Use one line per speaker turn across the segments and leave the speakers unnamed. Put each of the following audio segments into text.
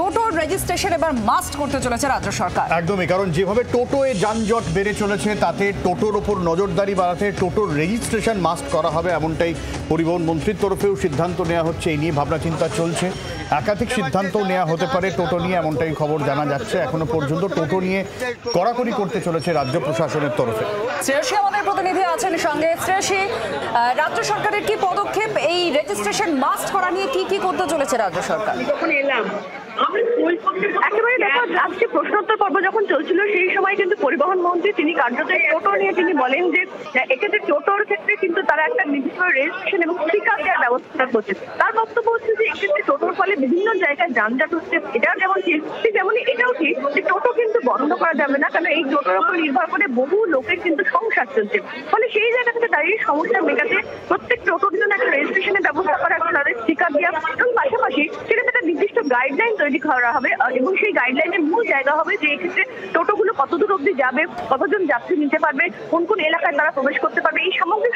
টোটোর রেজিস্ট্রেশন এবার মাস্ট করতে চলেছে রাজ্য সরকার।
একদমই, কারণ যেভাবে টোটোয় যানজট বেড়ে চলেছে তাতে টোটোর ওপর নজরদারি বাড়াতে টোটোর রেজিস্ট্রেশন মাস্ট করা হবে, এমনটাই পরিবহন মন্ত্রীর তরফেও সিদ্ধান্ত নেওয়া হচ্ছে। এই নিয়ে ভাবনা চিন্তা চলছে, একাধিক সিদ্ধান্ত নেওয়া হতে পারে টোটো নিয়ে, এমনটাই খবর জানা যাচ্ছে। এখনো পর্যন্ত টোটো নিয়ে কড়াকড়ি করতে চলেছে রাজ্য প্রশাসনের তরফে।
শ্রেয়সী আমাদের প্রতিনিধি আছেন সঙ্গে। শ্রেয়সী, রাজ্য সরকারের কি পদক্ষেপ, এই রেজিস্ট্রেশন মাস্ট করা নিয়ে কি করতে চলেছে রাজ্য সরকার?
একেবারে দেখো, আজকে প্রশ্নোত্তর পর্ব যখন চলছিল সেই সময় কিন্তু পরিবহন মন্ত্রী তিনি কার্যত টোটো নিয়ে তিনি বলেন যে এক্ষেত্রে টোটোর ক্ষেত্রে কিন্তু তারা একটা নির্দিষ্ট রেজিস্ট্রেশন এবং স্টিকার দেওয়ার ব্যবস্থা করছে। তার বক্তব্য হচ্ছে যে এক্ষেত্রে টোটোর ফলে বিভিন্ন জায়গায় যানজট হচ্ছে, এটাও যেমন ঠিক তেমনি এটাও ঠিক যে টোটো কিন্তু বন্ধ করা যাবে না, কারণ এই টোটোর উপর নির্ভর করে বহু লোকের কিন্তু সংসার চলছে। ফলে সেই জায়গা থেকে দাঁড়িয়ে সমস্যা মেটাতে প্রত্যেক টোটোর জন্য একটা রেজিস্ট্রেশনের ব্যবস্থা করা, একটা তাদের স্টিকার দেওয়া এবং পাশাপাশি সেক্ষেত্রে একটা নির্দিষ্ট গাইডলাইন তৈরি করা হবে এবং সেই গাইডলাইনের মূল জায়গা হবে যে এক্ষেত্রে টোটোগুলো কতদূর অব্দি যাবে, কতজন যাত্রী নিতে পারবে, কোন কোন এলাকায় তারা প্রবেশ করতে পারবে, এই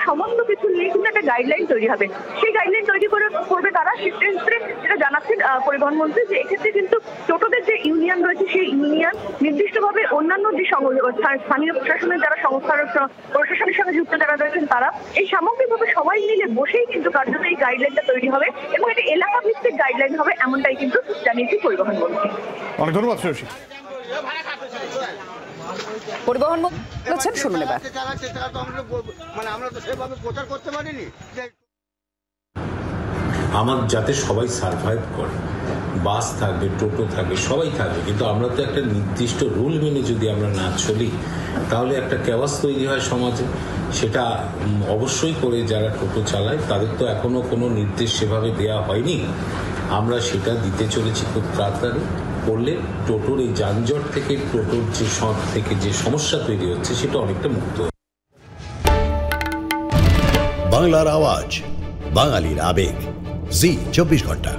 সমস্ত কিছু নিয়ে কিন্তু একটা গাইডলাইন তৈরি হবে। সেই গাইডলাইন তৈরি করবে তারা। সেক্ষেত্রে যেটা জানাচ্ছেন পরিবহন মন্ত্রী যে এক্ষেত্রে কিন্তু টোটোদের যে ইউনিয়ন রয়েছে সেই ইউনিয়ন নির্দিষ্টভাবে অন্যান্য যে স্থানীয় প্রশাসনের যারা প্রশাসনের সঙ্গে যুক্ত যারা রয়েছেন তারা এই সামগ্রিকভাবে সবাই মিলে বসেই কিন্তু কার্যত এই গাইডলাইনটা তৈরি হবে এবং এটা এলাকা ভিত্তিক গাইডলাইন হবে, এমনটাই কিন্তু জানিয়েছি পরিবহন মন্ত্রী।
অনেক ধন্যবাদ শ্রেয়সী।
পরিবহন মন্ত্রী বলেছেন, শুনুন এবার।
আমরা তো সেভাবে প্রচার করতে পারিনি
আমার যাতে সবাই সার্ভাইভ করে, বাস থাকবে, টোটো থাকবে, সবাই থাকবে, কিন্তু আমরা তো একটা নির্দিষ্ট রুল মেনে যদি আমরা না চলি তাহলে একটা ক্যাওয়াস তৈরি হয় সমাজে। সেটা অবশ্যই করে যারা টোটো চালায় তাদের তো এখনো কোনো নির্দেশ সেভাবে দেওয়া হয়নি, আমরা সেটা দিতে চলেছি খুব তাড়াতাড়ি। করলে টোটোর এই যানজট থেকে, টোটোর যে সমস্যা তৈরি হচ্ছে সেটা অনেকটা মুক্ত।
বাংলার আওয়াজ, বাঙালির আবেগ, জি 24 ঘন্টা।